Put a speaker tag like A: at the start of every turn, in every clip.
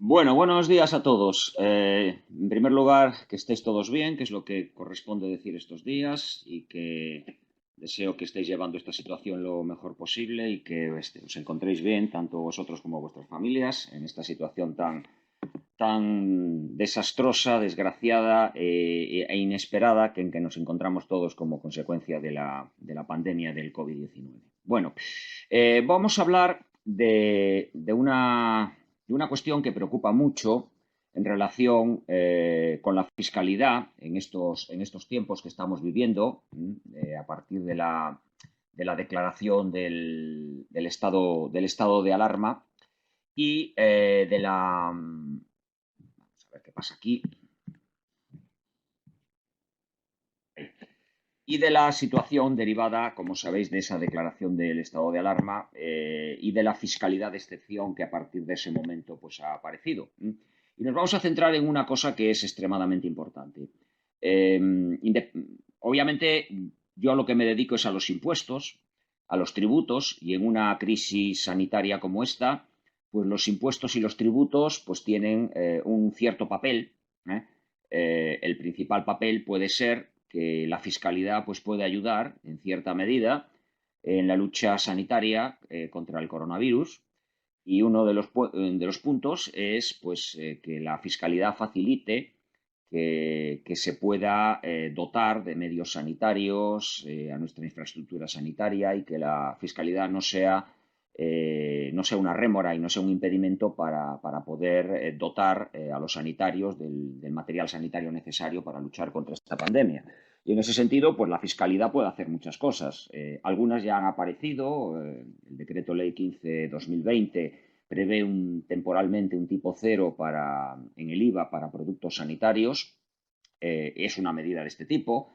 A: Bueno, buenos días a todos. En primer lugar, que estéis todos bien, que es lo que corresponde decir estos días, y que deseo que estéis llevando esta situación lo mejor posible y que os encontréis bien, tanto vosotros como vuestras familias, en esta situación tan desastrosa, desgraciada e inesperada en que nos encontramos todos como consecuencia de la pandemia del COVID-19. Bueno, vamos a hablar de una cuestión que preocupa mucho en relación con la fiscalidad en estos tiempos que estamos viviendo, a partir de la declaración del estado de alarma y de la... Vamos a ver qué pasa aquí. Y de la situación derivada, como sabéis, de esa declaración del estado de alarma y de la fiscalidad de excepción que a partir de ese momento pues, ha aparecido. Y nos vamos a centrar en una cosa que es extremadamente importante. Eh, Obviamente, yo a lo que me dedico es a los impuestos, a los tributos, y en una crisis sanitaria como esta, pues los impuestos y los tributos pues tienen un cierto papel. ¿eh? El principal papel puede ser que la fiscalidad pues, puede ayudar en cierta medida en la lucha sanitaria contra el coronavirus, y uno de los puntos es pues, que la fiscalidad facilite que se pueda dotar de medios sanitarios a nuestra infraestructura sanitaria, y que la fiscalidad no sea una rémora y no sea un impedimento para poder dotar a los sanitarios del material sanitario necesario para luchar contra esta pandemia. Y en ese sentido, pues la fiscalidad puede hacer muchas cosas. Algunas ya han aparecido. El decreto ley 15/2020 prevé temporalmente un tipo cero en el IVA para productos sanitarios. Es una medida de este tipo.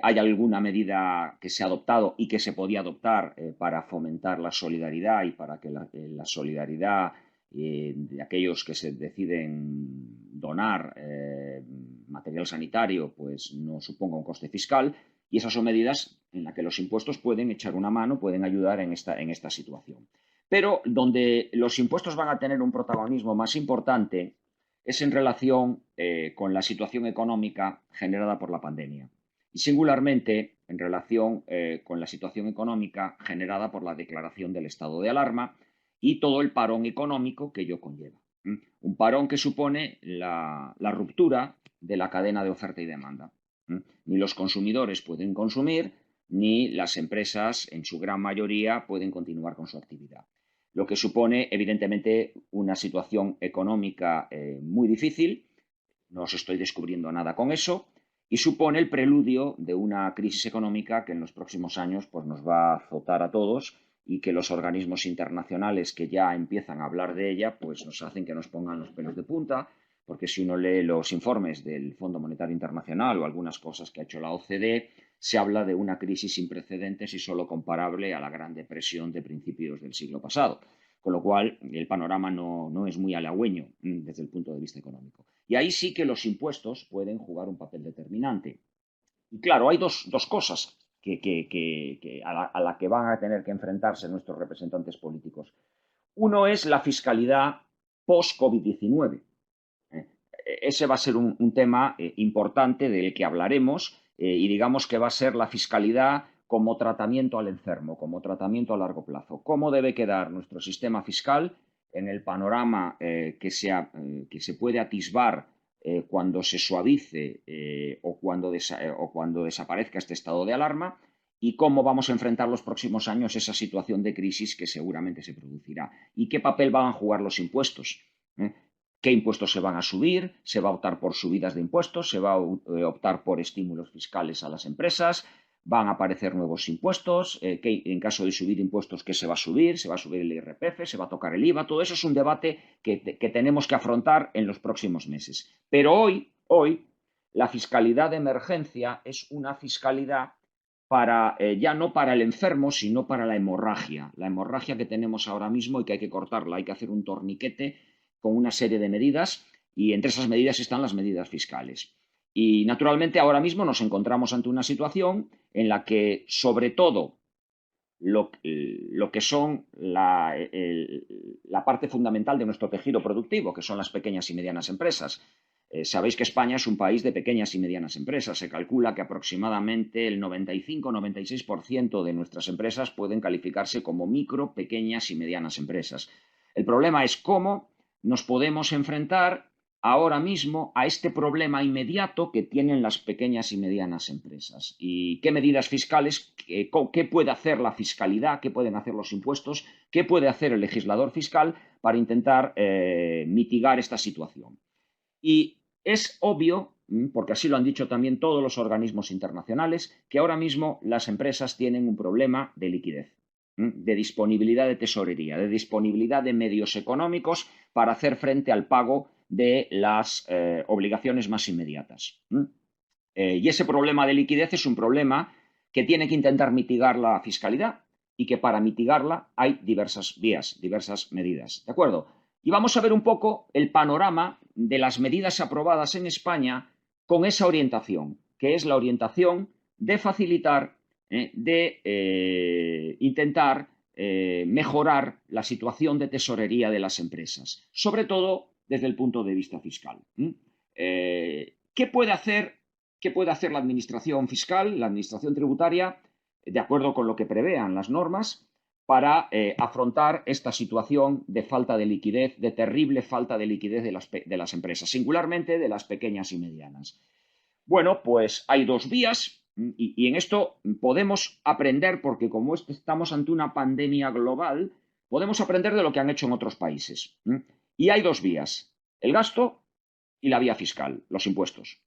A: Hay alguna medida que se ha adoptado y que se podía adoptar para fomentar la solidaridad y para que la solidaridad de aquellos que se deciden donar material sanitario pues no suponga un coste fiscal, y esas son medidas en las que los impuestos pueden echar una mano, pueden ayudar en esta situación. Pero donde los impuestos van a tener un protagonismo más importante es en relación con la situación económica generada por la pandemia, y singularmente en relación con la situación económica generada por la declaración del estado de alarma y todo el parón económico que ello conlleva. Un parón que supone la ruptura de la cadena de oferta y demanda. Ni los consumidores pueden consumir, ni las empresas, en su gran mayoría, pueden continuar con su actividad, lo que supone, evidentemente, una situación económica muy difícil. No os estoy descubriendo nada con eso, y supone el preludio de una crisis económica que en los próximos años pues, nos va a azotar a todos, y que los organismos internacionales que ya empiezan a hablar de ella pues nos hacen que nos pongan los pelos de punta, porque si uno lee los informes del Fondo Monetario Internacional o algunas cosas que ha hecho la OCDE, se habla de una crisis sin precedentes y solo comparable a la Gran Depresión de principios del siglo pasado, con lo cual el panorama no es muy halagüeño desde el punto de vista económico. Y ahí sí que los impuestos pueden jugar un papel determinante. Y claro, hay dos cosas a la que van a tener que enfrentarse nuestros representantes políticos. Uno es la fiscalidad post-COVID-19. Ese va a ser un tema importante del que hablaremos, y digamos que va a ser la fiscalidad como tratamiento al enfermo, como tratamiento a largo plazo. ¿Cómo debe quedar nuestro sistema fiscal en el panorama que se puede atisbar cuando se suavice o cuando desaparezca este estado de alarma? ¿Y cómo vamos a enfrentar los próximos años esa situación de crisis que seguramente se producirá? ¿Y qué papel van a jugar los impuestos? ¿Qué impuestos se van a subir? ¿Se va a optar por subidas de impuestos? ¿Se va a optar por estímulos fiscales a las empresas? ¿Van a aparecer nuevos impuestos? En caso de subir impuestos, ¿qué se va a subir? ¿Se va a subir el IRPF? ¿Se va a tocar el IVA? Todo eso es un debate que tenemos que afrontar en los próximos meses. Pero hoy la fiscalidad de emergencia es una fiscalidad ya no para el enfermo, sino para la hemorragia que tenemos ahora mismo y que hay que cortarla. Hay que hacer un torniquete con una serie de medidas, y entre esas medidas están las medidas fiscales. Y naturalmente ahora mismo nos encontramos ante una situación en la que, sobre todo, lo que son la parte fundamental de nuestro tejido productivo, que son las pequeñas y medianas empresas. Sabéis que España es un país de pequeñas y medianas empresas. Se calcula que aproximadamente el 95-96% de nuestras empresas pueden calificarse como micro, pequeñas y medianas empresas. El problema es cómo nos podemos enfrentar ahora mismo a este problema inmediato que tienen las pequeñas y medianas empresas. ¿Y qué medidas fiscales, qué puede hacer la fiscalidad, qué pueden hacer los impuestos, qué puede hacer el legislador fiscal para intentar mitigar esta situación? Y es obvio, porque así lo han dicho también todos los organismos internacionales, que ahora mismo las empresas tienen un problema de liquidez, de disponibilidad de tesorería, de disponibilidad de medios económicos para hacer frente al pago de las obligaciones más inmediatas. Y ese problema de liquidez es un problema que tiene que intentar mitigar la fiscalidad y que para mitigarla hay diversas vías, diversas medidas. ¿De acuerdo? Y vamos a ver un poco el panorama de las medidas aprobadas en España con esa orientación, que es la orientación de facilitar, de intentar mejorar la situación de tesorería de las empresas, sobre todo desde el punto de vista fiscal. ¿Qué puede hacer la administración fiscal, la administración tributaria, de acuerdo con lo que prevean las normas, para afrontar esta situación de falta de liquidez, de terrible falta de liquidez de las empresas, singularmente de las pequeñas y medianas? Bueno, pues hay dos vías y en esto podemos aprender, porque como estamos ante una pandemia global, podemos aprender de lo que han hecho en otros países. Y hay dos vías, el gasto y la vía fiscal, los impuestos.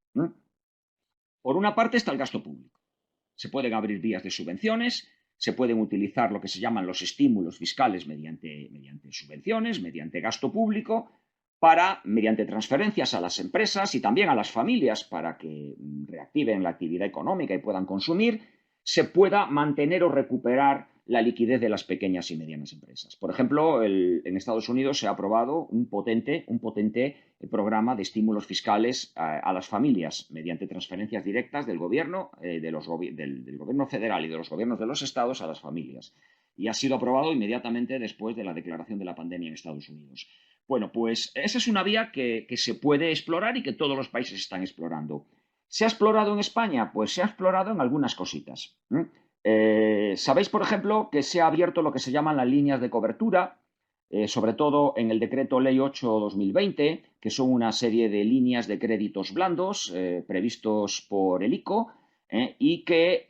A: Por una parte está el gasto público. Se pueden abrir vías de subvenciones, se pueden utilizar lo que se llaman los estímulos fiscales mediante subvenciones, mediante gasto público, mediante transferencias a las empresas y también a las familias para que reactiven la actividad económica y puedan consumir, se pueda mantener o recuperar la liquidez de las pequeñas y medianas empresas. Por ejemplo, en Estados Unidos se ha aprobado un potente programa de estímulos fiscales a las familias mediante transferencias directas del gobierno, del gobierno federal y de los gobiernos de los estados a las familias. Y ha sido aprobado inmediatamente después de la declaración de la pandemia en Estados Unidos. Bueno, pues esa es una vía que se puede explorar y que todos los países están explorando. ¿Se ha explorado en España? Pues se ha explorado en algunas cositas. Sabéis, por ejemplo, que se ha abierto lo que se llaman las líneas de cobertura, sobre todo en el decreto ley 8/2020, que son una serie de líneas de créditos blandos previstos por el ICO y que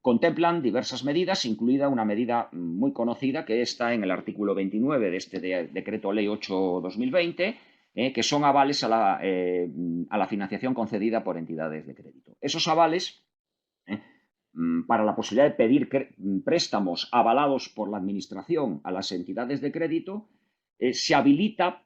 A: contemplan diversas medidas, incluida una medida muy conocida que está en el artículo 29 de este decreto ley 8/2020, que son avales a la financiación concedida por entidades de crédito. Esos avales, para la posibilidad de pedir préstamos avalados por la Administración a las entidades de crédito, se habilita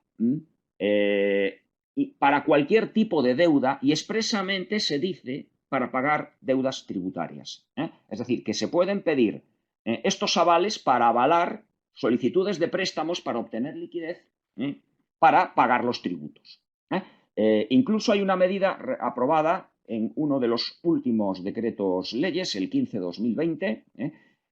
A: para cualquier tipo de deuda y expresamente se dice para pagar deudas tributarias. Es decir, que se pueden pedir estos avales para avalar solicitudes de préstamos para obtener liquidez para pagar los tributos. Incluso hay una medida aprobada en uno de los últimos decretos leyes, el 15/2020,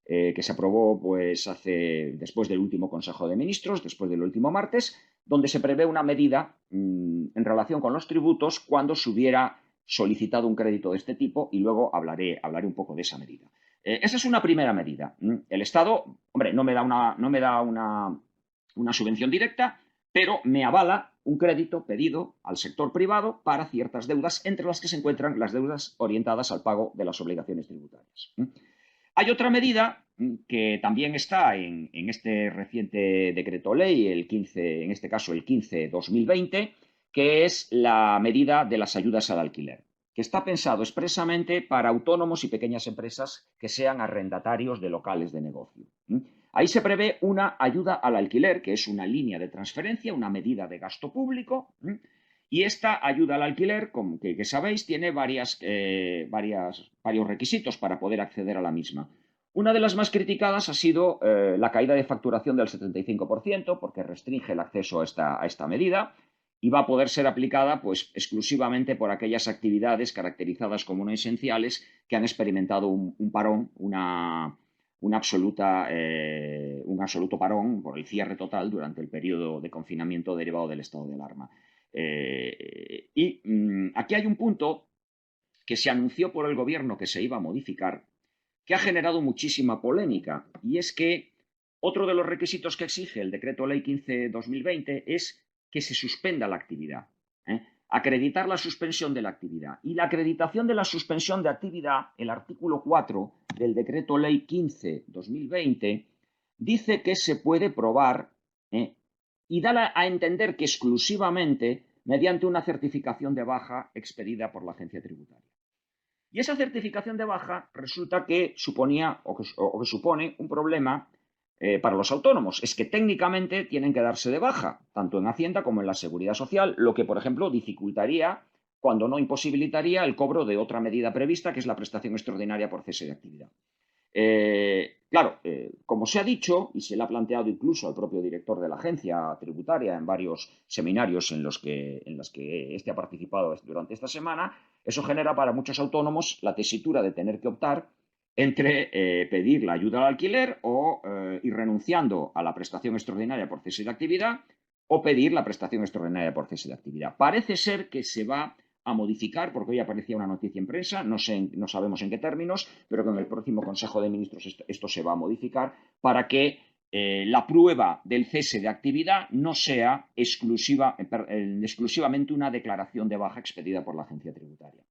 A: que se aprobó pues, después del último Consejo de Ministros, después del último martes, donde se prevé una medida en relación con los tributos cuando se hubiera solicitado un crédito de este tipo, y luego hablaré un poco de esa medida. Esa es una primera medida. El Estado, hombre, no me da una subvención directa, pero me avala un crédito pedido al sector privado para ciertas deudas, entre las que se encuentran las deudas orientadas al pago de las obligaciones tributarias. Hay otra medida que también está en este reciente decreto ley, en este caso el 15/2020, que es la medida de las ayudas al alquiler, que está pensado expresamente para autónomos y pequeñas empresas que sean arrendatarios de locales de negocio. Ahí se prevé una ayuda al alquiler, que es una línea de transferencia, una medida de gasto público, y esta ayuda al alquiler, como que sabéis, tiene varios requisitos para poder acceder a la misma. Una de las más criticadas ha sido la caída de facturación del 75%, porque restringe el acceso a esta medida, y va a poder ser aplicada pues, exclusivamente por aquellas actividades caracterizadas como no esenciales que han experimentado un parón, un absoluto parón por el cierre total durante el periodo de confinamiento derivado del estado de alarma. Aquí hay un punto que se anunció por el gobierno que se iba a modificar, que ha generado muchísima polémica, y es que otro de los requisitos que exige el Decreto Ley 15/2020 es que se suspenda la actividad, acreditar la suspensión de la actividad. Y la acreditación de la suspensión de actividad, el artículo 4 del Decreto Ley 15/2020, dice que se puede probar y da a entender que exclusivamente mediante una certificación de baja expedida por la agencia tributaria. Y esa certificación de baja resulta que suponía o que supone un problema para los autónomos. Es que técnicamente tienen que darse de baja, tanto en Hacienda como en la Seguridad Social, lo que, por ejemplo, dificultaría, cuando no imposibilitaría, el cobro de otra medida prevista, que es la prestación extraordinaria por cese de actividad. Claro, como se ha dicho, y se le ha planteado incluso al propio director de la agencia tributaria en varios seminarios en los que éste ha participado durante esta semana, eso genera para muchos autónomos la tesitura de tener que optar entre pedir la ayuda al alquiler o ir renunciando a la prestación extraordinaria por cese de actividad o pedir la prestación extraordinaria por cese de actividad. Parece ser que se va a modificar, porque hoy aparecía una noticia en prensa, no sabemos en qué términos, pero que en el próximo Consejo de Ministros esto se va a modificar para que la prueba del cese de actividad no sea exclusivamente una declaración de baja expedida por la agencia tributaria.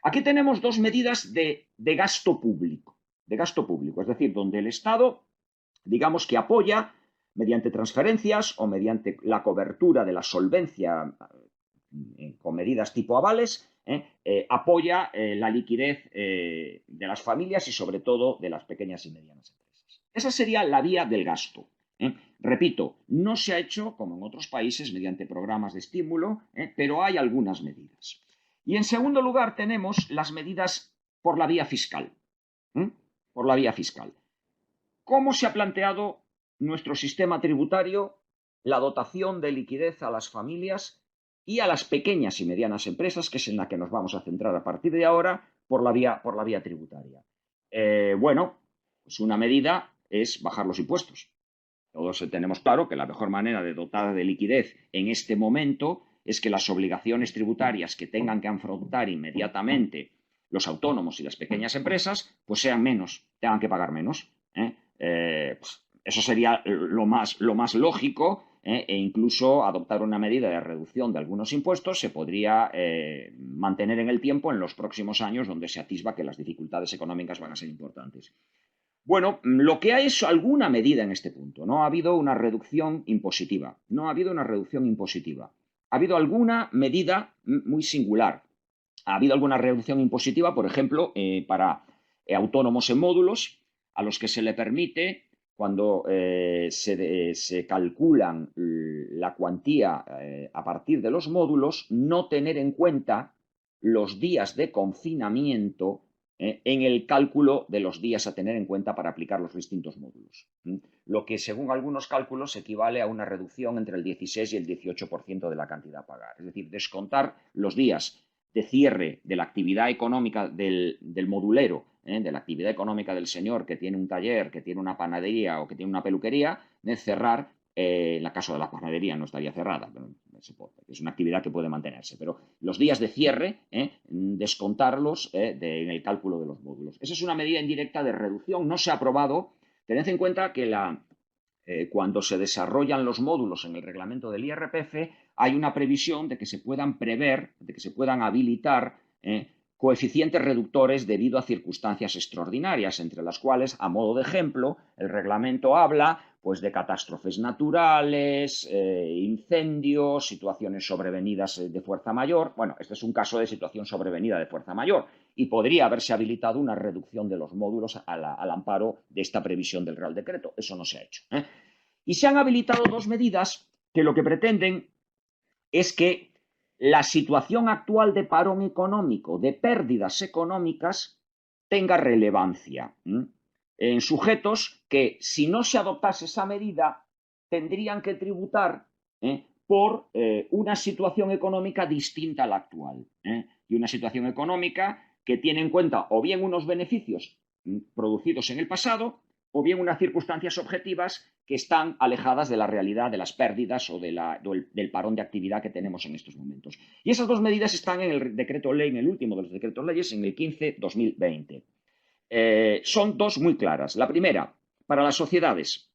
A: Aquí tenemos dos medidas de gasto público, es decir, donde el Estado, digamos que apoya mediante transferencias o mediante la cobertura de la solvencia con medidas tipo avales, apoya la liquidez de las familias y sobre todo de las pequeñas y medianas empresas. Esa sería la vía del gasto. Repito, no se ha hecho, como en otros países, mediante programas de estímulo, pero hay algunas medidas. Y en segundo lugar tenemos las medidas por la vía fiscal. Por la vía fiscal. ¿Cómo se ha planteado nuestro sistema tributario la dotación de liquidez a las familias y a las pequeñas y medianas empresas, que es en la que nos vamos a centrar a partir de ahora, por la vía tributaria? Bueno, pues una medida es bajar los impuestos. Todos tenemos claro que la mejor manera de dotar de liquidez en este momento es que las obligaciones tributarias que tengan que afrontar inmediatamente los autónomos y las pequeñas empresas, pues sean menos, tengan que pagar menos. Pues eso sería lo más lógico, e incluso adoptar una medida de reducción de algunos impuestos se podría mantener en el tiempo en los próximos años, donde se atisba que las dificultades económicas van a ser importantes. Bueno, lo que hay es alguna medida en este punto. No ha habido una reducción impositiva. Ha habido alguna medida muy singular. Ha habido alguna reducción impositiva, por ejemplo, para autónomos en módulos, a los que se le permite, cuando se calculan la cuantía a partir de los módulos, no tener en cuenta los días de confinamiento en el cálculo de los días a tener en cuenta para aplicar los distintos módulos. Lo que, según algunos cálculos, equivale a una reducción entre el 16 y el 18% de la cantidad a pagar. Es decir, descontar los días de cierre de la actividad económica del modulero, de la actividad económica del señor que tiene un taller, que tiene una panadería o que tiene una peluquería, de cerrar, en el caso de la panadería no estaría cerrada, pero es una actividad que puede mantenerse, pero los días de cierre, descontarlos en el cálculo de los módulos. Esa es una medida indirecta de reducción, no se ha aprobado. Tened en cuenta que cuando se desarrollan los módulos en el reglamento del IRPF, hay una previsión de que se puedan prever, de que se puedan habilitar coeficientes reductores debido a circunstancias extraordinarias, entre las cuales, a modo de ejemplo, el reglamento habla pues, de catástrofes naturales, incendios, situaciones sobrevenidas de fuerza mayor. Bueno, este es un caso de situación sobrevenida de fuerza mayor y podría haberse habilitado una reducción de los módulos al amparo de esta previsión del Real Decreto. Eso no se ha hecho. Y se han habilitado dos medidas que lo que pretenden es que la situación actual de parón económico, de pérdidas económicas, tenga relevancia en sujetos que, si no se adoptase esa medida, tendrían que tributar por una situación económica distinta a la actual, y una situación económica que tiene en cuenta o bien unos beneficios producidos en el pasado o bien unas circunstancias objetivas que están alejadas de la realidad de las pérdidas o del parón de actividad que tenemos en estos momentos. Y esas dos medidas están en el decreto ley, en el último de los decretos leyes, en el 15/2020. Son dos muy claras. La primera, para las sociedades,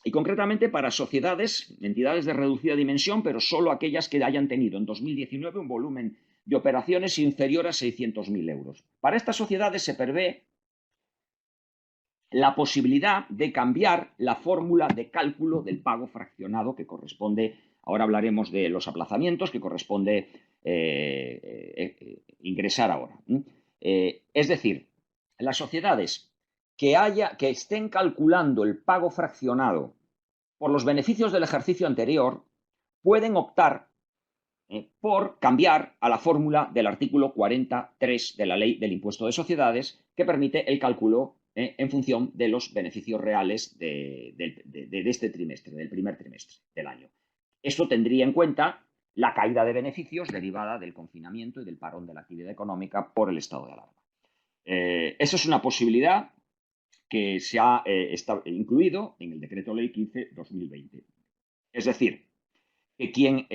A: y concretamente para sociedades, entidades de reducida dimensión, pero solo aquellas que hayan tenido en 2019 un volumen de operaciones inferior a 600.000 euros. Para estas sociedades se prevé la posibilidad de cambiar la fórmula de cálculo del pago fraccionado que corresponde, ahora hablaremos de los aplazamientos, que corresponde ingresar ahora. Es decir, las sociedades que estén calculando el pago fraccionado por los beneficios del ejercicio anterior pueden optar por cambiar a la fórmula del artículo 43 de la Ley del Impuesto de Sociedades, que permite el cálculo en función de los beneficios reales de este trimestre, del primer trimestre del año. Esto tendría en cuenta la caída de beneficios derivada del confinamiento y del parón de la actividad económica por el estado de alarma. Esa es una posibilidad que se ha incluido en el Decreto Ley 15/2020. Es decir, que quien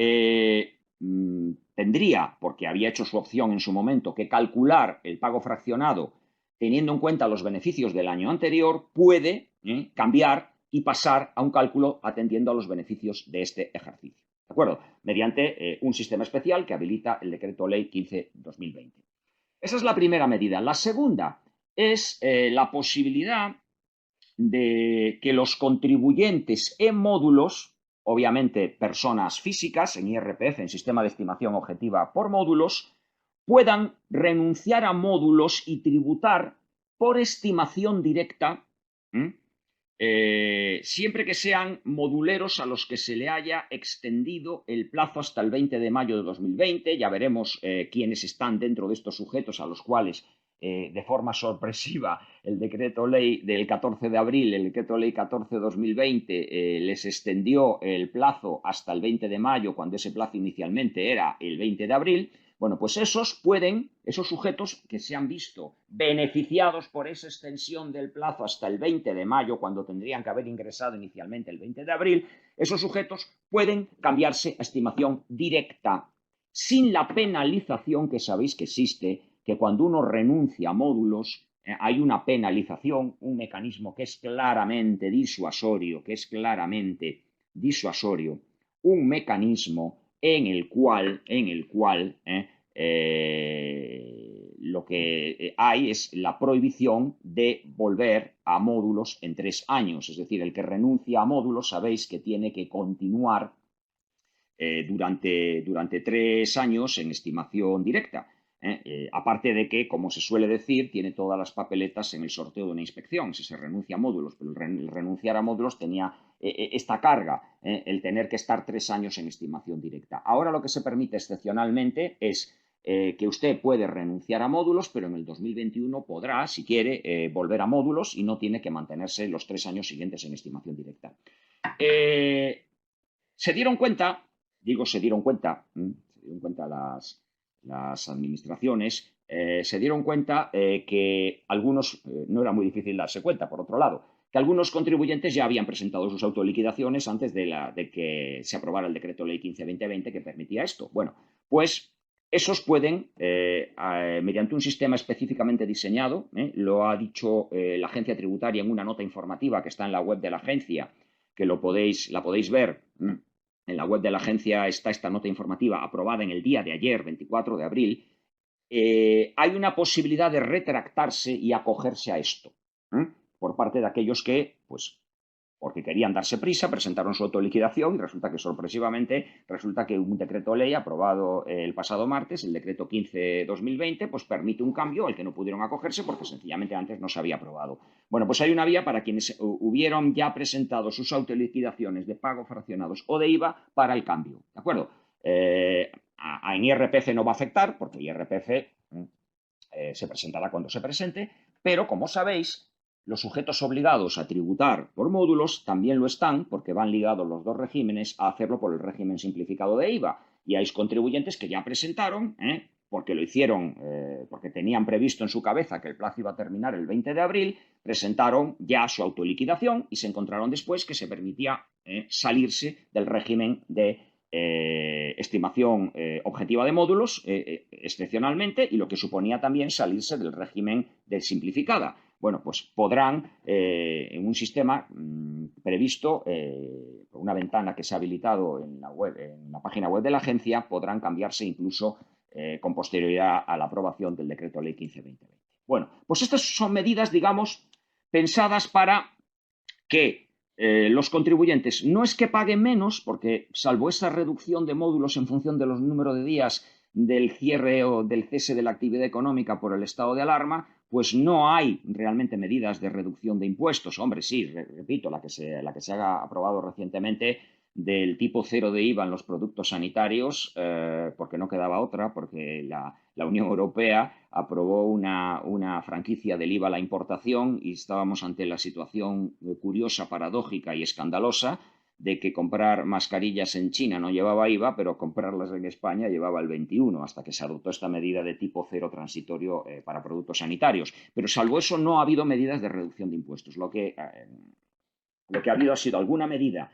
A: tendría, porque había hecho su opción en su momento, que calcular el pago fraccionado teniendo en cuenta los beneficios del año anterior, puede cambiar y pasar a un cálculo atendiendo a los beneficios de este ejercicio. ¿De acuerdo? Mediante un sistema especial que habilita el Decreto Ley 15/2020. Esa es la primera medida. La segunda es la posibilidad de que los contribuyentes en módulos, obviamente personas físicas en IRPF, en sistema de estimación objetiva por módulos, puedan renunciar a módulos y tributar por estimación directa, siempre que sean moduleros a los que se le haya extendido el plazo hasta el 20 de mayo de 2020. Ya veremos quiénes están dentro de estos sujetos a los cuales de forma sorpresiva el decreto ley del 14 de abril, el decreto ley 14/2020, les extendió el plazo hasta el 20 de mayo, cuando ese plazo inicialmente era el 20 de abril. Bueno, pues esos sujetos que se han visto beneficiados por esa extensión del plazo hasta el 20 de mayo, cuando tendrían que haber ingresado inicialmente el 20 de abril, esos sujetos pueden cambiarse a estimación directa, sin la penalización que sabéis que existe, que cuando uno renuncia a módulos hay una penalización, un mecanismo que es claramente disuasorio, un mecanismo en el cual lo que hay es la prohibición de volver a módulos en 3 años. Es decir, el que renuncia a módulos sabéis que tiene que continuar durante 3 años en estimación directa. Aparte de que, como se suele decir, tiene todas las papeletas en el sorteo de una inspección. Si se renuncia a módulos, pero el renunciar a módulos tenía esta carga, el tener que estar 3 años en estimación directa. Ahora lo que se permite excepcionalmente es que usted puede renunciar a módulos, pero en el 2021 podrá, si quiere, volver a módulos y no tiene que mantenerse los 3 años siguientes en estimación directa. Se dieron cuenta las administraciones, se dieron cuenta que algunos, no era muy difícil darse cuenta, por otro lado, que algunos contribuyentes ya habían presentado sus autoliquidaciones antes de que se aprobara el decreto ley 15/2020 que permitía esto. Bueno, pues esos pueden, mediante un sistema específicamente diseñado, lo ha dicho la agencia tributaria en una nota informativa que está en la web de la agencia, que la podéis ver. En la web de la agencia está esta nota informativa aprobada en el día de ayer, 24 de abril. Hay una posibilidad de retractarse y acogerse a esto por parte de aquellos que, pues, porque querían darse prisa, presentaron su autoliquidación y resulta que un decreto ley aprobado el pasado martes, el decreto 15/2020, pues permite un cambio al que no pudieron acogerse porque sencillamente antes no se había aprobado. Bueno, pues hay una vía para quienes hubieron ya presentado sus autoliquidaciones de pago fraccionados o de IVA para el cambio, ¿de acuerdo? En IRPF no va a afectar porque IRPF se presentará cuando se presente, pero como sabéis, Los sujetos obligados a tributar por módulos también lo están, porque van ligados los dos regímenes a hacerlo por el régimen simplificado de IVA. Y hay contribuyentes que ya presentaron, porque lo hicieron, porque tenían previsto en su cabeza que el plazo iba a terminar el 20 de abril, presentaron ya su autoliquidación y se encontraron después que se permitía salirse del régimen de estimación objetiva de módulos excepcionalmente, y lo que suponía también salirse del régimen de simplificada. Bueno, pues podrán, en un sistema previsto, una ventana que se ha habilitado en la página web de la agencia, podrán cambiarse incluso con posterioridad a la aprobación del Decreto Ley 15-2020. Bueno, pues estas son medidas, digamos, pensadas para que los contribuyentes no es que paguen menos, porque salvo esa reducción de módulos en función de los números de días del cierre o del cese de la actividad económica por el estado de alarma, pues no hay realmente medidas de reducción de impuestos. Hombre, sí, repito, la que se ha aprobado recientemente del tipo cero de IVA en los productos sanitarios, porque no quedaba otra, porque la Unión Europea aprobó una franquicia del IVA a la importación y estábamos ante la situación curiosa, paradójica y escandalosa de que comprar mascarillas en China no llevaba IVA, pero comprarlas en España llevaba el 21, hasta que se adoptó esta medida de tipo cero transitorio para productos sanitarios. Pero salvo eso no ha habido medidas de reducción de impuestos. Lo que ha habido ha sido alguna medida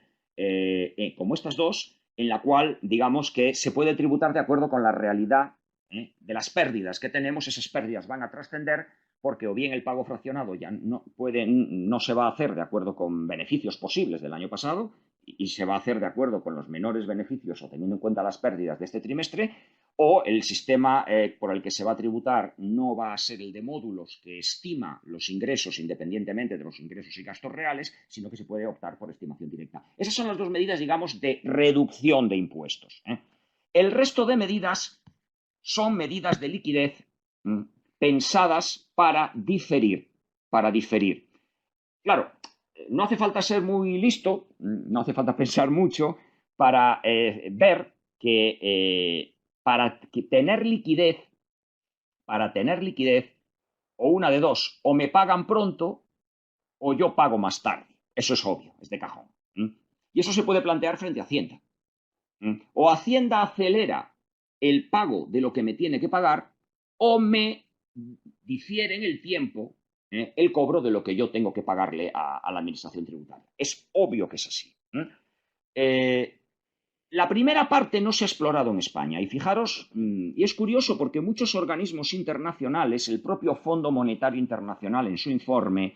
A: como estas dos, en la cual digamos que se puede tributar de acuerdo con la realidad de las pérdidas que tenemos. Esas pérdidas van a trascender porque o bien el pago fraccionado ya no se va a hacer de acuerdo con beneficios posibles del año pasado y se va a hacer de acuerdo con los menores beneficios o teniendo en cuenta las pérdidas de este trimestre, o el sistema por el que se va a tributar no va a ser el de módulos que estima los ingresos independientemente de los ingresos y gastos reales, sino que se puede optar por estimación directa. Esas son las dos medidas, digamos, de reducción de impuestos. El resto de medidas son medidas de liquidez pensadas para diferir. Claro, no hace falta ser muy listo, no hace falta pensar mucho para ver que para tener liquidez, o una de dos, o me pagan pronto o yo pago más tarde. Eso es obvio, es de cajón. Y eso se puede plantear frente a Hacienda. O Hacienda acelera el pago de lo que me tiene que pagar, o me difiere en el tiempo el cobro de lo que yo tengo que pagarle a la administración tributaria. Es obvio que es así. La primera parte no se ha explorado en España y fijaros, y es curioso porque muchos organismos internacionales, el propio Fondo Monetario Internacional en su informe,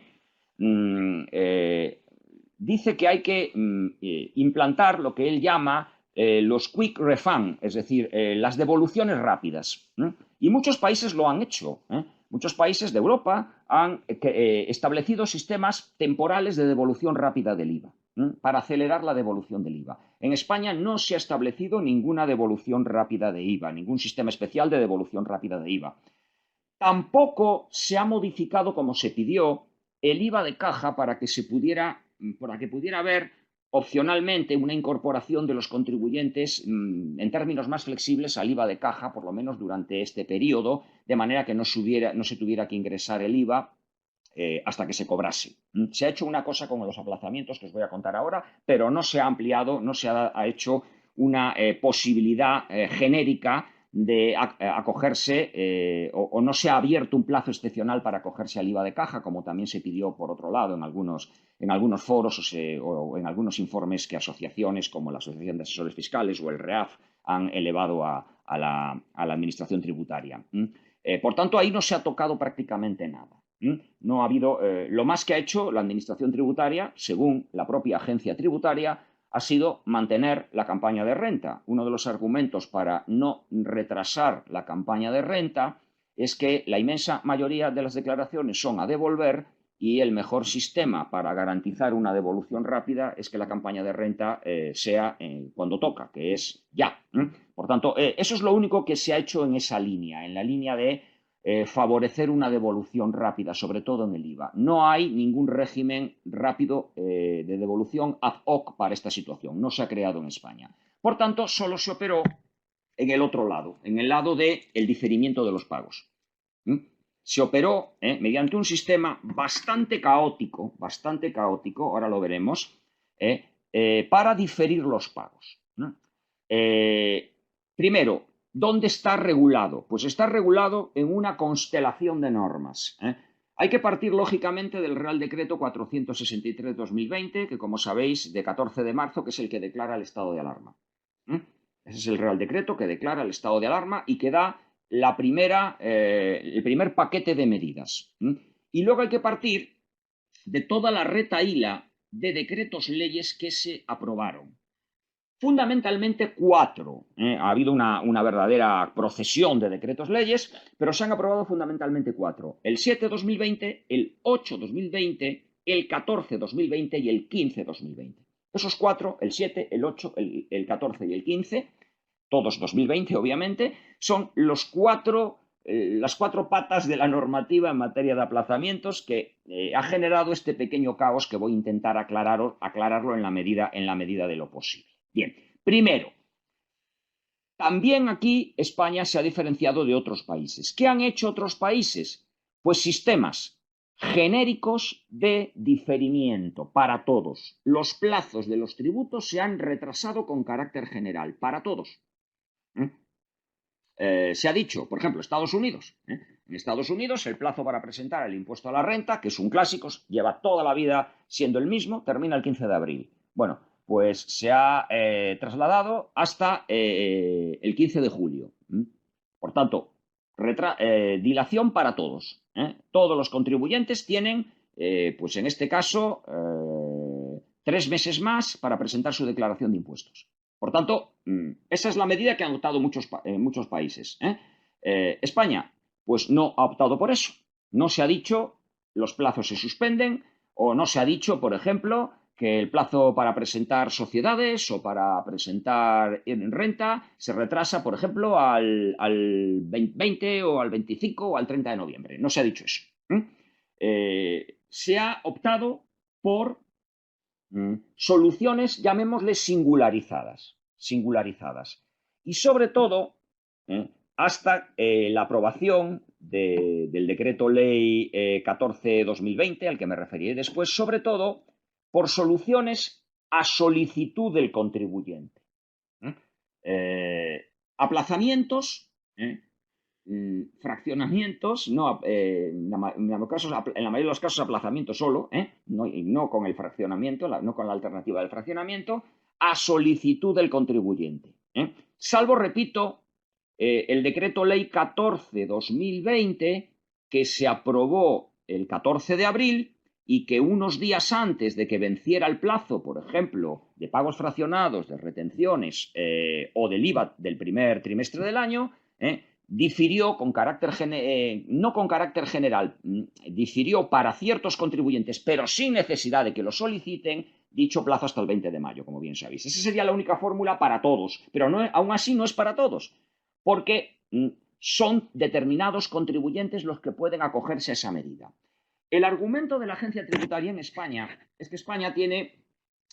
A: dice que hay que implantar lo que él llama los quick refund, es decir, las devoluciones rápidas. Y muchos países lo han hecho. Muchos países de Europa han establecido sistemas temporales de devolución rápida del IVA para acelerar la devolución del IVA. En España no se ha establecido ninguna devolución rápida de IVA, ningún sistema especial de devolución rápida de IVA. Tampoco se ha modificado, como se pidió, el IVA de caja para que pudiera haber opcionalmente una incorporación de los contribuyentes en términos más flexibles al IVA de caja, por lo menos durante este periodo, de manera que no se tuviera que ingresar el IVA hasta que se cobrase. Se ha hecho una cosa con los aplazamientos que os voy a contar ahora, pero no se ha ampliado, no se ha hecho una posibilidad genérica de acogerse o no se ha abierto un plazo excepcional para acogerse al IVA de caja, como también se pidió por otro lado en algunos foros o en algunos informes que asociaciones como la Asociación de Asesores Fiscales o el REAF han elevado a la Administración Tributaria. Por tanto, ahí no se ha tocado prácticamente nada. No ha habido, lo más que ha hecho la Administración Tributaria, según la propia agencia tributaria, ha sido mantener la campaña de renta. Uno de los argumentos para no retrasar la campaña de renta es que la inmensa mayoría de las declaraciones son a devolver y el mejor sistema para garantizar una devolución rápida es que la campaña de renta sea cuando toca, que es ya. Por tanto, eso es lo único que se ha hecho en esa línea, en la línea de favorecer una devolución rápida, sobre todo en el IVA. No hay ningún régimen rápido de devolución ad hoc para esta situación. No se ha creado en España. Por tanto, solo se operó en el otro lado, en el lado del diferimiento de los pagos. se operó mediante un sistema bastante caótico, ahora lo veremos, para diferir los pagos, ¿no? Primero, ¿dónde está regulado? Pues está regulado en una constelación de normas. Hay que partir, lógicamente, del Real Decreto 463/2020, que, como sabéis, de 14 de marzo, que es el que declara el estado de alarma. Ese es el Real Decreto que declara el estado de alarma y que da el primer paquete de medidas. Y luego hay que partir de toda la retahíla de decretos leyes que se aprobaron. Fundamentalmente 4. Ha habido una verdadera procesión de decretos leyes, pero se han aprobado fundamentalmente 4. El 7/2020, el 8/2020, el 14/2020 y el 15/2020. Esos 4, el 7, el 8, el 14 y el 15, todos 2020 obviamente, son las 4 patas de la normativa en materia de aplazamientos que ha generado este pequeño caos que voy a intentar aclararlo en la medida de lo posible. Bien, primero, también aquí España se ha diferenciado de otros países. ¿Qué han hecho otros países? Pues sistemas genéricos de diferimiento para todos. Los plazos de los tributos se han retrasado con carácter general para todos. Se ha dicho, por ejemplo, Estados Unidos. En Estados Unidos el plazo para presentar el impuesto a la renta, que es un clásico, lleva toda la vida siendo el mismo, termina el 15 de abril. Bueno, pues se ha trasladado hasta el 15 de julio. Por tanto, dilación para todos. Todos los contribuyentes tienen, pues en este caso, 3 meses más para presentar su declaración de impuestos. Por tanto, esa es la medida que han adoptado muchos países. España, pues no ha optado por eso. No se ha dicho los plazos se suspenden o no se ha dicho, por ejemplo, que el plazo para presentar sociedades o para presentar renta se retrasa, por ejemplo, al 20 o al 25 o al 30 de noviembre. No se ha dicho eso. Se ha optado por soluciones, llamémosle singularizadas. Y sobre todo, hasta la aprobación del decreto ley 14/2020, al que me referiré después, sobre todo por soluciones a solicitud del contribuyente. Aplazamientos, fraccionamientos, no, en la mayoría de los casos aplazamiento solo, no con el fraccionamiento, no con la alternativa del fraccionamiento, a solicitud del contribuyente. Salvo, repito, el decreto ley 14/2020 que se aprobó el 14 de abril y que unos días antes de que venciera el plazo, por ejemplo, de pagos fraccionados, de retenciones o del IVA del primer trimestre del año, difirió no con carácter general, difirió para ciertos contribuyentes, pero sin necesidad de que lo soliciten, dicho plazo hasta el 20 de mayo, como bien sabéis. Esa sería la única fórmula para todos, pero aún así no es para todos, porque son determinados contribuyentes los que pueden acogerse a esa medida. El argumento de la agencia tributaria en España es que España tiene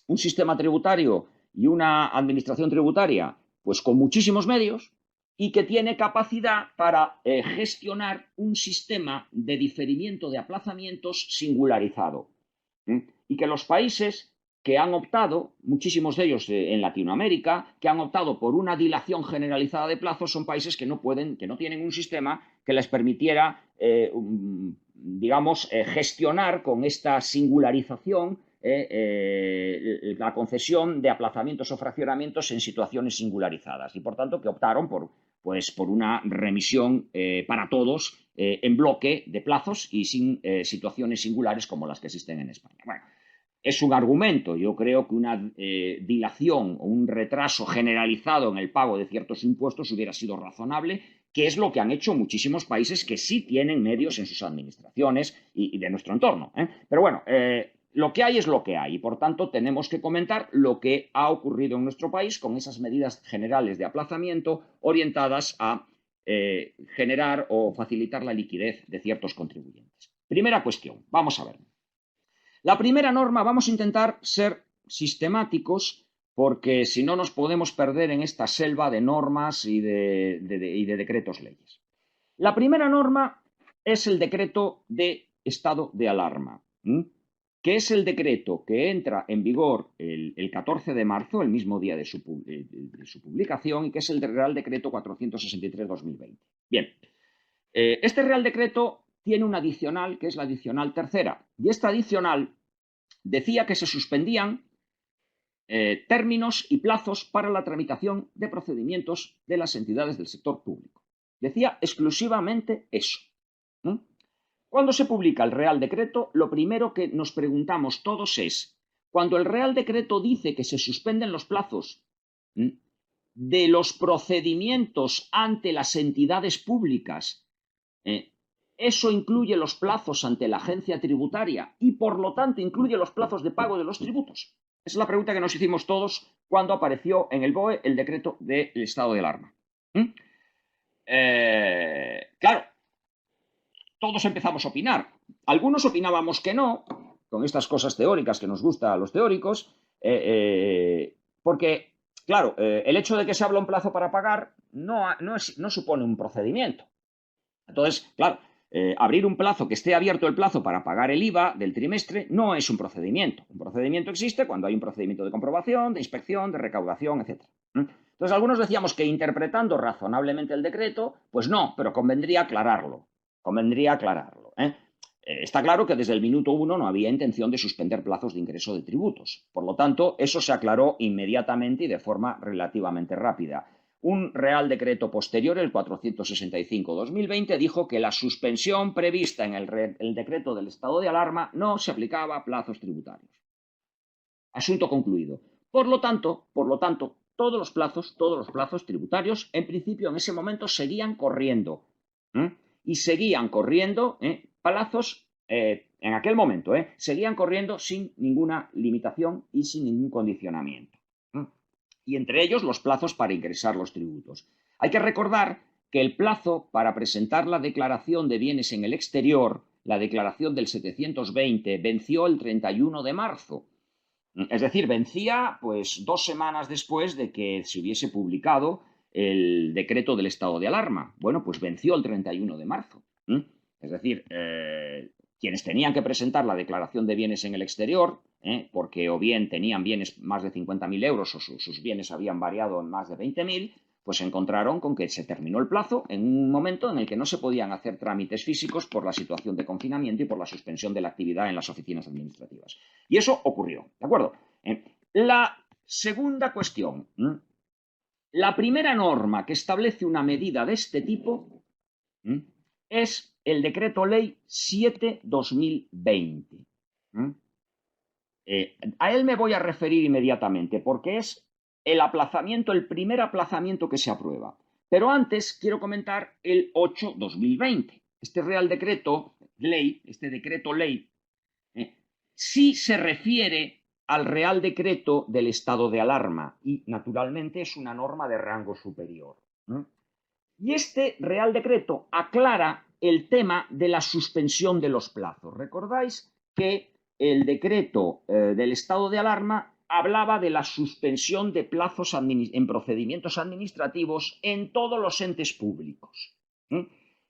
A: un sistema tributario y una administración tributaria pues con muchísimos medios y que tiene capacidad para gestionar un sistema de diferimiento de aplazamientos singularizado. Y que los países que han optado, muchísimos de ellos en Latinoamérica, que han optado por una dilación generalizada de plazos, son países que no tienen un sistema que les permitiera, gestionar con esta singularización la concesión de aplazamientos o fraccionamientos en situaciones singularizadas y, por tanto, que optaron por una remisión para todos en bloque de plazos y sin situaciones singulares como las que existen en España. Bueno, es un argumento. Yo creo que una dilación o un retraso generalizado en el pago de ciertos impuestos hubiera sido razonable, que es lo que han hecho muchísimos países que sí tienen medios en sus administraciones y de nuestro entorno. Pero bueno, lo que hay es lo que hay y, por tanto, tenemos que comentar lo que ha ocurrido en nuestro país con esas medidas generales de aplazamiento orientadas a generar o facilitar la liquidez de ciertos contribuyentes. Primera cuestión, vamos a ver. La primera norma, vamos a intentar ser sistemáticos porque si no nos podemos perder en esta selva de normas y de decretos leyes. La primera norma es el decreto de estado de alarma, que es el decreto que entra en vigor el 14 de marzo, el mismo día de su publicación, y que es el Real Decreto 463-2020. Bien, este Real Decreto tiene una adicional, que es la adicional tercera, y esta adicional decía que se suspendían términos y plazos para la tramitación de procedimientos de las entidades del sector público. Decía exclusivamente eso. Cuando se publica el Real Decreto, lo primero que nos preguntamos todos es, cuando el Real Decreto dice que se suspenden los plazos de los procedimientos ante las entidades públicas, eso incluye los plazos ante la agencia tributaria y, por lo tanto, incluye los plazos de pago de los tributos. Esa es la pregunta que nos hicimos todos cuando apareció en el BOE el decreto del estado de alarma. Claro, todos empezamos a opinar. Algunos opinábamos que no, con estas cosas teóricas que nos gusta a los teóricos, porque, claro, el hecho de que se habla un plazo para pagar no supone un procedimiento. Entonces, claro, abrir un plazo, que esté abierto el plazo para pagar el IVA del trimestre, no es un procedimiento. Un procedimiento existe cuando hay un procedimiento de comprobación, de inspección, de recaudación, etc. Entonces, algunos decíamos que interpretando razonablemente el decreto, pues no, pero convendría aclararlo. Está claro que desde el minuto 1 no había intención de suspender plazos de ingreso de tributos. Por lo tanto, eso se aclaró inmediatamente y de forma relativamente rápida. Un Real Decreto posterior, el 465-2020, dijo que la suspensión prevista en el decreto del estado de alarma no se aplicaba a plazos tributarios. Asunto concluido. Por lo tanto, todos los plazos tributarios, en principio, en ese momento seguían corriendo. Y seguían corriendo plazos, en aquel momento, seguían corriendo sin ninguna limitación y sin ningún condicionamiento. Y entre ellos los plazos para ingresar los tributos. Hay que recordar que el plazo para presentar la declaración de bienes en el exterior, la declaración del 720, venció el 31 de marzo. Es decir, vencía pues 2 semanas después de que se hubiese publicado el decreto del estado de alarma. Bueno, pues venció el 31 de marzo. Es decir, quienes tenían que presentar la declaración de bienes en el exterior, porque o bien tenían bienes más de 50.000 euros o sus bienes habían variado en más de 20.000, pues se encontraron con que se terminó el plazo en un momento en el que no se podían hacer trámites físicos por la situación de confinamiento y por la suspensión de la actividad en las oficinas administrativas. Y eso ocurrió, ¿de acuerdo? La segunda cuestión. La primera norma que establece una medida de este tipo es el Decreto Ley 7-2020. A él me voy a referir inmediatamente porque es el primer aplazamiento que se aprueba. Pero antes quiero comentar el 8-2020. Este Real Decreto Ley, sí se refiere al Real Decreto del estado de alarma y, naturalmente, es una norma de rango superior. Y este Real Decreto aclara el tema de la suspensión de los plazos. ¿Recordáis que el decreto del estado de alarma hablaba de la suspensión de plazos en procedimientos administrativos en todos los entes públicos?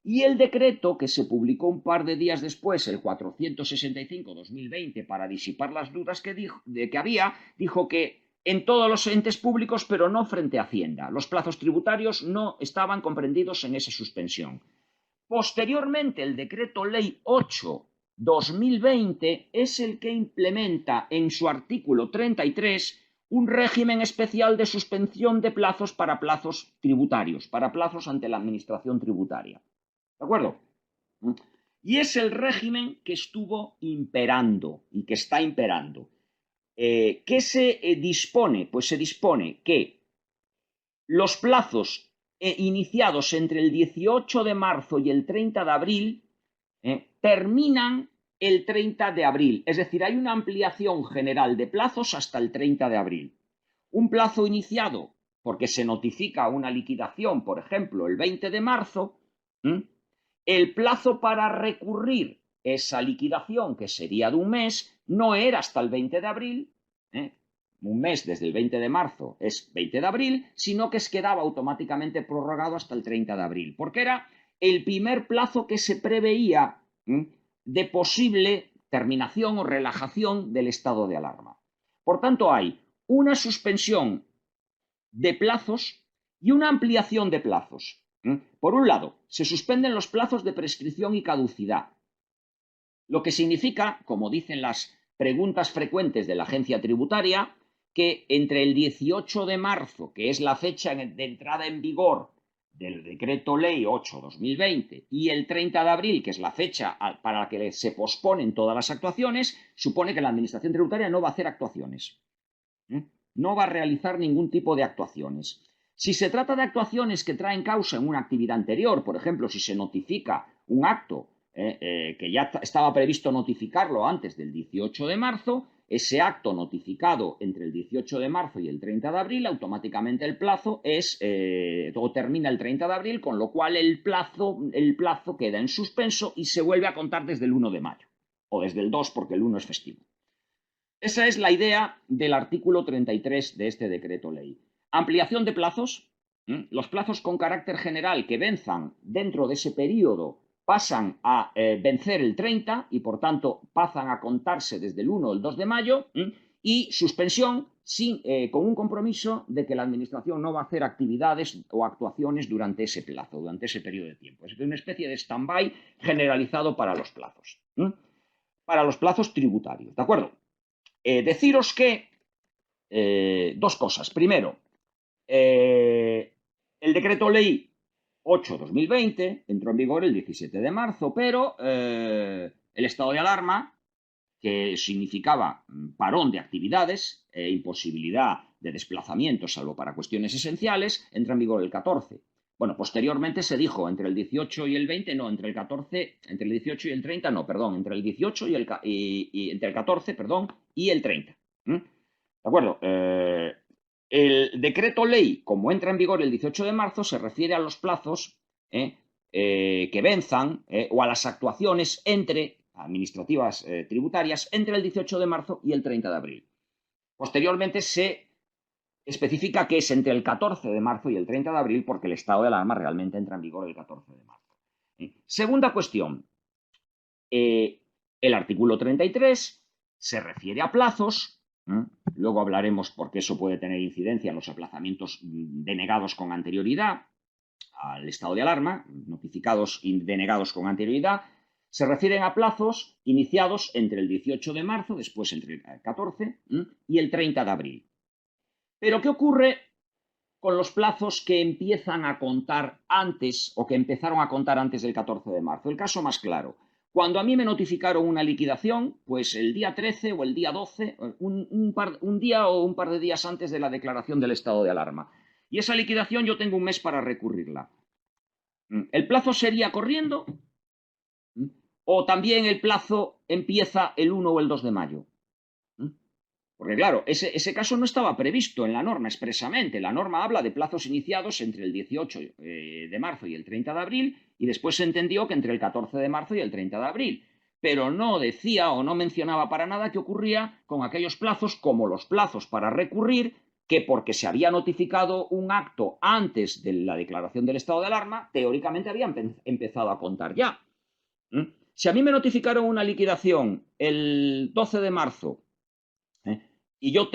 A: Y el decreto que se publicó un par de días después, el 465-2020, para disipar las dudas que había, dijo que en todos los entes públicos, pero no frente a Hacienda. Los plazos tributarios no estaban comprendidos en esa suspensión. Posteriormente, el Decreto Ley 8-2020 es el que implementa en su artículo 33 un régimen especial de suspensión de plazos para plazos tributarios, para plazos ante la administración tributaria. ¿De acuerdo? Y es el régimen que estuvo imperando y que está imperando. ¿Qué se dispone? Pues se dispone que los plazos iniciados entre el 18 de marzo y el 30 de abril terminan el 30 de abril. Es decir, hay una ampliación general de plazos hasta el 30 de abril. Un plazo iniciado porque se notifica una liquidación, por ejemplo, el 20 de marzo, el plazo para recurrir esa liquidación, que sería de un mes, no era hasta el 20 de abril, un mes desde el 20 de marzo es 20 de abril, sino que quedaba automáticamente prorrogado hasta el 30 de abril, porque era el primer plazo que se preveía de posible terminación o relajación del estado de alarma. Por tanto, hay una suspensión de plazos y una ampliación de plazos. Por un lado, se suspenden los plazos de prescripción y caducidad, lo que significa, como dicen las preguntas frecuentes de la agencia tributaria, que entre el 18 de marzo, que es la fecha de entrada en vigor del Decreto Ley 8/2020, y el 30 de abril, que es la fecha para la que se posponen todas las actuaciones, supone que la Administración Tributaria no va a hacer actuaciones. No va a realizar ningún tipo de actuaciones. Si se trata de actuaciones que traen causa en una actividad anterior, por ejemplo, si se notifica un acto que ya estaba previsto notificarlo antes del 18 de marzo, ese acto notificado entre el 18 de marzo y el 30 de abril, automáticamente el plazo termina el 30 de abril, con lo cual el plazo queda en suspenso y se vuelve a contar desde el 1 de mayo, o desde el 2 porque el 1 es festivo. Esa es la idea del artículo 33 de este decreto ley. Ampliación de plazos. Los plazos con carácter general que venzan dentro de ese periodo pasan a vencer el 30 y, por tanto, pasan a contarse desde el 1 o el 2 de mayo. Y suspensión con un compromiso de que la Administración no va a hacer actividades o actuaciones durante ese plazo, durante ese periodo de tiempo. Es una especie de stand-by generalizado para los plazos. Para los plazos tributarios, ¿de acuerdo? Deciros que dos cosas. Primero, el decreto ley 8/2020 entró en vigor el 17 de marzo, pero el estado de alarma, que significaba parón de actividades e imposibilidad de desplazamiento, salvo para cuestiones esenciales, entra en vigor el 14. Bueno, posteriormente se dijo entre el 18 y el 20, no, entre el 14, entre el 18 y el 30, no, perdón, entre el 18 y entre el 14, perdón, y el 30. ¿De acuerdo? El decreto ley, como entra en vigor el 18 de marzo, se refiere a los plazos que venzan o a las actuaciones administrativas tributarias entre el 18 de marzo y el 30 de abril. Posteriormente se especifica que es entre el 14 de marzo y el 30 de abril porque el estado de alarma realmente entra en vigor el 14 de marzo. Segunda cuestión. El artículo 33 se refiere a plazos. Luego hablaremos porque eso puede tener incidencia en los aplazamientos denegados con anterioridad al estado de alarma, notificados y denegados con anterioridad. Se refieren a plazos iniciados entre el 18 de marzo, después entre el 14 y el 30 de abril. Pero ¿qué ocurre con los plazos que empiezan a contar antes o que empezaron a contar antes del 14 de marzo? El caso más claro. Cuando a mí me notificaron una liquidación, pues el día 13 o el día 12, un día o un par de días antes de la declaración del estado de alarma. Y esa liquidación yo tengo un mes para recurrirla. ¿El plazo sería corriendo? ¿O también el plazo empieza el 1 o el 2 de mayo? Porque claro, ese caso no estaba previsto en la norma expresamente. La norma habla de plazos iniciados entre el 18 de marzo y el 30 de abril y después se entendió que entre el 14 de marzo y el 30 de abril. Pero no decía o no mencionaba para nada qué ocurría con aquellos plazos como los plazos para recurrir, que porque se había notificado un acto antes de la declaración del estado de alarma, teóricamente habían empezado a contar ya. Si a mí me notificaron una liquidación el 12 de marzo y yo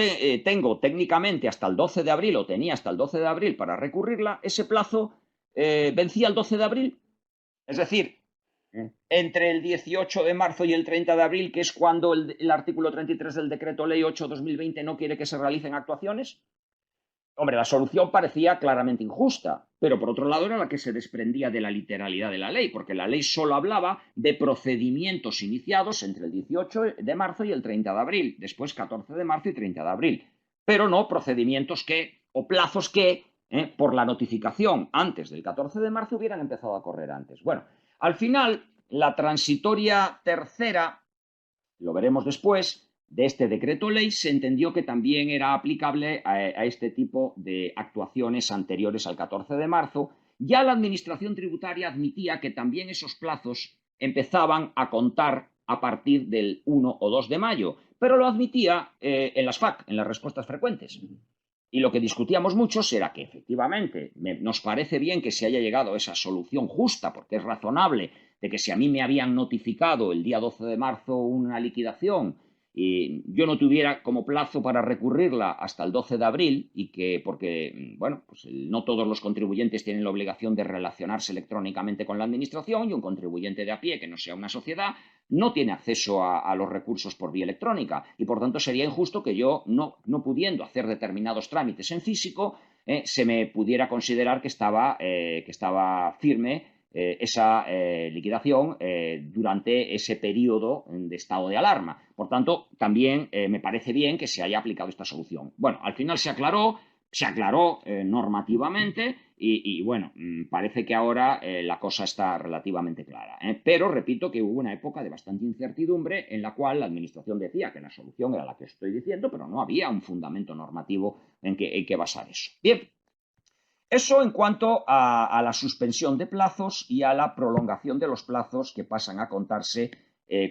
A: tengo técnicamente hasta el 12 de abril, o tenía hasta el 12 de abril para recurrirla, ese plazo vencía el 12 de abril. Es decir, entre el 18 de marzo y el 30 de abril, que es cuando el artículo 33 del decreto ley 8/2020 no quiere que se realicen actuaciones. Hombre, la solución parecía claramente injusta, pero por otro lado era la que se desprendía de la literalidad de la ley, porque la ley solo hablaba de procedimientos iniciados entre el 18 de marzo y el 30 de abril, después 14 de marzo y 30 de abril, pero no procedimientos o plazos que, por la notificación antes del 14 de marzo, hubieran empezado a correr antes. Bueno, al final, la transitoria tercera, lo veremos después, de este decreto ley se entendió que también era aplicable a este tipo de actuaciones anteriores al 14 de marzo. Ya la Administración Tributaria admitía que también esos plazos empezaban a contar a partir del 1 o 2 de mayo, pero lo admitía en las FAQ, en las respuestas frecuentes. Y lo que discutíamos mucho era que efectivamente nos parece bien que se haya llegado a esa solución justa, porque es razonable, de que si a mí me habían notificado el día 12 de marzo una liquidación y yo no tuviera como plazo para recurrirla hasta el 12 de abril, y que, porque, bueno, pues no todos los contribuyentes tienen la obligación de relacionarse electrónicamente con la administración, y un contribuyente de a pie que no sea una sociedad no tiene acceso a los recursos por vía electrónica, y por tanto sería injusto que yo, no pudiendo hacer determinados trámites en físico, se me pudiera considerar que estaba firme esa liquidación durante ese periodo de estado de alarma. Por tanto, también me parece bien que se haya aplicado esta solución. Bueno, al final se aclaró normativamente y bueno, parece que ahora la cosa está relativamente clara. Pero repito que hubo una época de bastante incertidumbre en la cual la Administración decía que la solución era la que estoy diciendo, pero no había un fundamento normativo en que basar eso. Bien. Eso en cuanto a la suspensión de plazos y a la prolongación de los plazos que pasan a contarse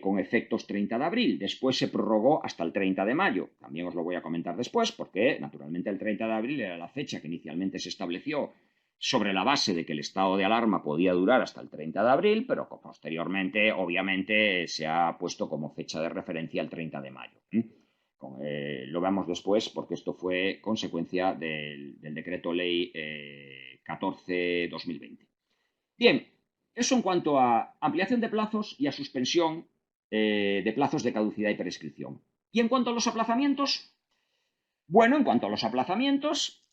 A: con efectos 30 de abril. Después se prorrogó hasta el 30 de mayo. También os lo voy a comentar después, porque naturalmente el 30 de abril era la fecha que inicialmente se estableció sobre la base de que el estado de alarma podía durar hasta el 30 de abril, pero posteriormente, obviamente, se ha puesto como fecha de referencia el 30 de mayo. Lo veamos después, porque esto fue consecuencia del decreto ley 14/2020. Bien, eso en cuanto a ampliación de plazos y a suspensión de plazos de caducidad y prescripción. Y en cuanto a los aplazamientos, bueno, en cuanto a los aplazamientos,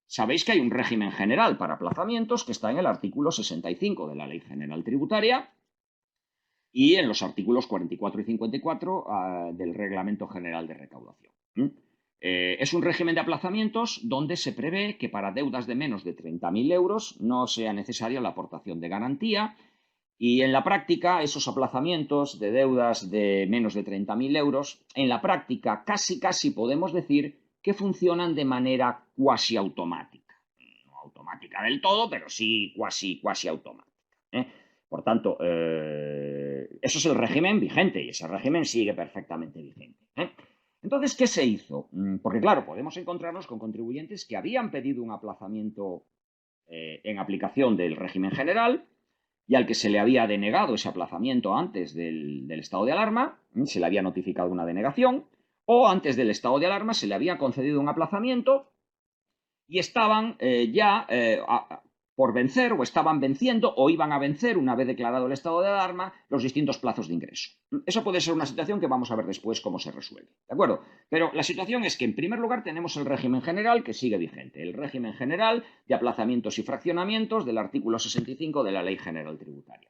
A: sabéis que hay un régimen general para aplazamientos que está en el artículo 65 de la Ley General Tributaria y en los artículos 44 y 54 del Reglamento General de Recaudación. Es un régimen de aplazamientos donde se prevé que para deudas de menos de 30.000 euros no sea necesaria la aportación de garantía, y en la práctica esos aplazamientos de deudas de menos de 30.000 euros, en la práctica casi podemos decir que funcionan de manera cuasi automática. No automática del todo, pero sí cuasi automática. Por tanto, eso es el régimen vigente y ese régimen sigue perfectamente vigente. Entonces, ¿qué se hizo? Porque, claro, podemos encontrarnos con contribuyentes que habían pedido un aplazamiento en aplicación del régimen general y al que se le había denegado ese aplazamiento antes del estado de alarma, se le había notificado una denegación, o antes del estado de alarma se le había concedido un aplazamiento y estaban por vencer, o estaban venciendo, o iban a vencer una vez declarado el estado de alarma, los distintos plazos de ingreso. Eso puede ser una situación que vamos a ver después cómo se resuelve, ¿de acuerdo? Pero la situación es que, en primer lugar, tenemos el régimen general que sigue vigente, el régimen general de aplazamientos y fraccionamientos del artículo 65 de la Ley General Tributaria.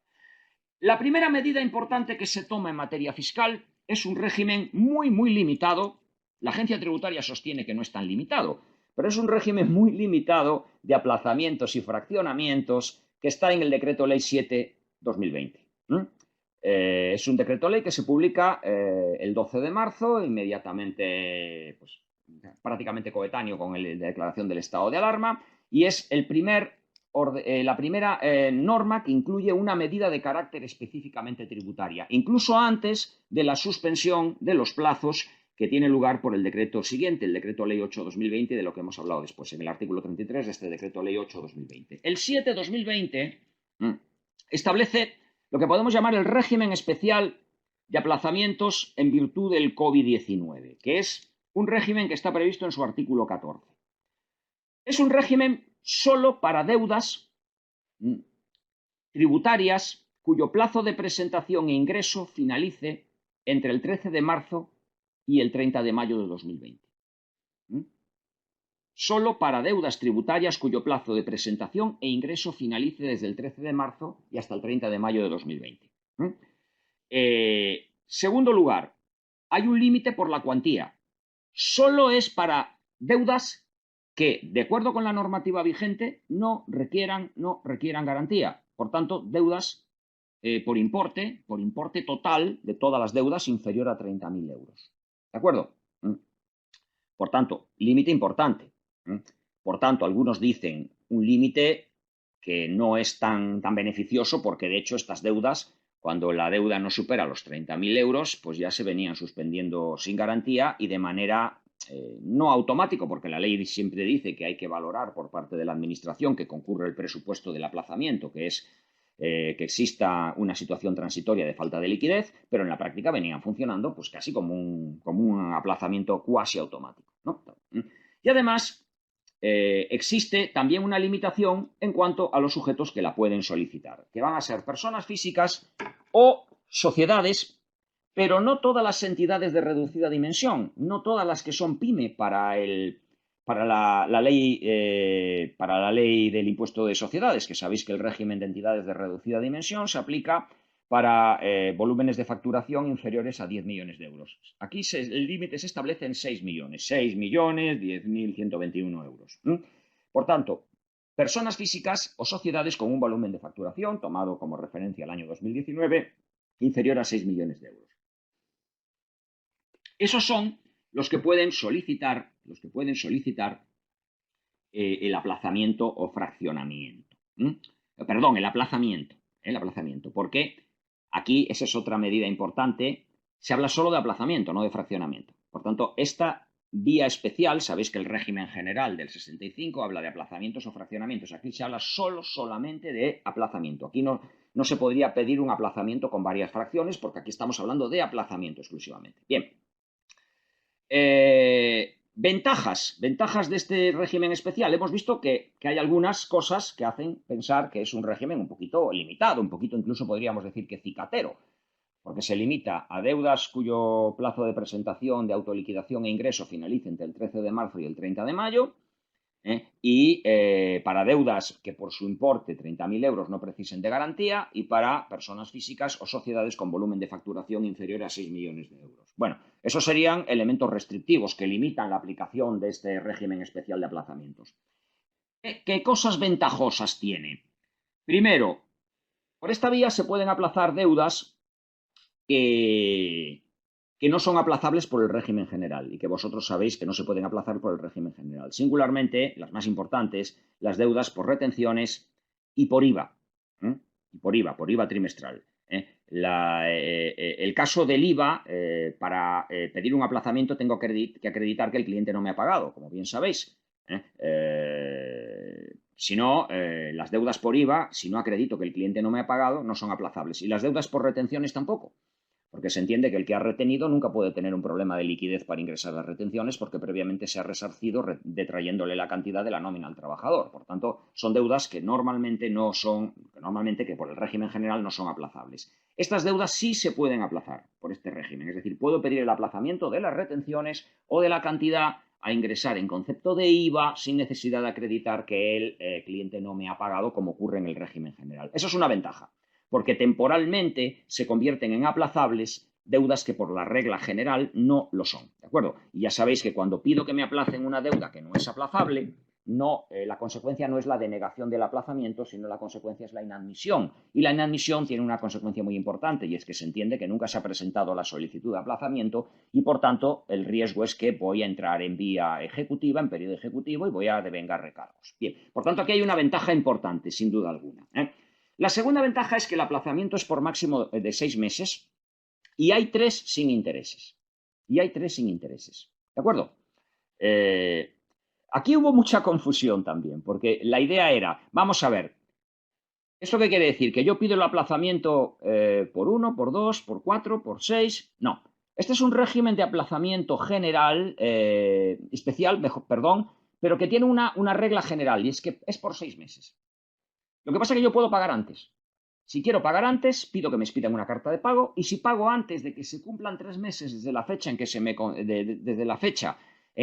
A: La primera medida importante que se toma en materia fiscal es un régimen muy limitado. La agencia tributaria sostiene que no es tan limitado, pero es un régimen muy limitado de aplazamientos y fraccionamientos que está en el Decreto Ley 7/2020. Es un decreto ley que se publica el 12 de marzo, inmediatamente, pues, prácticamente coetáneo con la declaración del estado de alarma, y es la primera norma que incluye una medida de carácter específicamente tributaria, incluso antes de la suspensión de los plazos que tiene lugar por el decreto siguiente, el decreto ley 8/2020, de lo que hemos hablado después, en el artículo 33 de este decreto ley 8/2020. El 7/2020 establece lo que podemos llamar el régimen especial de aplazamientos en virtud del COVID-19, que es un régimen que está previsto en su artículo 14. Es un régimen solo para deudas tributarias cuyo plazo de presentación e ingreso finalice entre el 13 de marzo y el 30 de mayo de 2020. Solo para deudas tributarias cuyo plazo de presentación e ingreso finalice desde el 13 de marzo y hasta el 30 de mayo de 2020. Segundo lugar, hay un límite por la cuantía. Solo es para deudas que, de acuerdo con la normativa vigente, no requieran garantía. Por tanto, deudas por importe total de todas las deudas inferior a 30.000 euros. ¿De acuerdo? Por tanto, límite importante. Por tanto, algunos dicen un límite que no es tan beneficioso, porque de hecho estas deudas, cuando la deuda no supera los 30.000 euros, pues ya se venían suspendiendo sin garantía y de manera no automático, porque la ley siempre dice que hay que valorar por parte de la Administración que concurre el presupuesto del aplazamiento, que es que exista una situación transitoria de falta de liquidez, pero en la práctica venían funcionando pues casi como un aplazamiento cuasi automático, ¿no? Y además existe también una limitación en cuanto a los sujetos que la pueden solicitar, que van a ser personas físicas o sociedades, pero no todas las entidades de reducida dimensión, no todas las que son pyme para la ley del impuesto de sociedades, que sabéis que el régimen de entidades de reducida dimensión se aplica para volúmenes de facturación inferiores a 10 millones de euros. Aquí el límite se establece en 6 millones, 10.121 euros. Por tanto, personas físicas o sociedades con un volumen de facturación, tomado como referencia el año 2019, inferior a 6 millones de euros. Esos son los que pueden solicitar el aplazamiento o fraccionamiento. Perdón, el aplazamiento, porque aquí esa es otra medida importante. Se habla solo de aplazamiento, no de fraccionamiento. Por tanto, esta vía especial, sabéis que el régimen general del 65 habla de aplazamientos o fraccionamientos. Aquí se habla solamente de aplazamiento. Aquí no se podría pedir un aplazamiento con varias fracciones, porque aquí estamos hablando de aplazamiento exclusivamente. Bien. Ventajas de este régimen especial. Hemos visto que hay algunas cosas que hacen pensar que es un régimen un poquito limitado, un poquito incluso podríamos decir que cicatero, porque se limita a deudas cuyo plazo de presentación de autoliquidación e ingreso finalice entre el 13 de marzo y el 30 de mayo, y para deudas que por su importe 30.000 euros no precisen de garantía, y para personas físicas o sociedades con volumen de facturación inferior a 6 millones de euros. Bueno, esos serían elementos restrictivos que limitan la aplicación de este régimen especial de aplazamientos. ¿Qué cosas ventajosas tiene? Primero, por esta vía se pueden aplazar deudas que no son aplazables por el régimen general y que vosotros sabéis que no se pueden aplazar por el régimen general. Singularmente, las más importantes, las deudas por retenciones y por IVA. Por IVA trimestral. El caso del IVA, para pedir un aplazamiento tengo que acreditar que el cliente no me ha pagado, como bien sabéis. Si no, las deudas por IVA, si no acredito que el cliente no me ha pagado, no son aplazables. Y las deudas por retenciones tampoco, porque se entiende que el que ha retenido nunca puede tener un problema de liquidez para ingresar las retenciones porque previamente se ha resarcido detrayéndole la cantidad de la nómina al trabajador. Por tanto, son deudas que normalmente que por el régimen general no son aplazables. Estas deudas sí se pueden aplazar por este régimen, es decir, puedo pedir el aplazamiento de las retenciones o de la cantidad a ingresar en concepto de IVA sin necesidad de acreditar que el cliente no me ha pagado, como ocurre en el régimen general. Eso es una ventaja, porque temporalmente se convierten en aplazables deudas que por la regla general no lo son, ¿de acuerdo? Y ya sabéis que cuando pido que me aplacen una deuda que no es aplazable, la consecuencia no es la denegación del aplazamiento, sino la consecuencia es la inadmisión. Y la inadmisión tiene una consecuencia muy importante, y es que se entiende que nunca se ha presentado la solicitud de aplazamiento y, por tanto, el riesgo es que voy a entrar en vía ejecutiva, en periodo ejecutivo, y voy a devengar recargos. Bien, por tanto, aquí hay una ventaja importante, sin duda alguna. La segunda ventaja es que el aplazamiento es por máximo de 6 meses y hay 3 sin intereses. ¿De acuerdo? Aquí hubo mucha confusión también, porque la idea era, vamos a ver, ¿esto qué quiere decir? ¿Que yo pido el aplazamiento por 1, por 2, por 4, por 6? No. Este es un régimen de aplazamiento general, especial, perdón, pero que tiene una regla general, y es que es por 6 meses. Lo que pasa es que yo puedo pagar antes. Si quiero pagar antes, pido que me expidan una carta de pago, y si pago antes de que se cumplan 3 meses desde la fecha en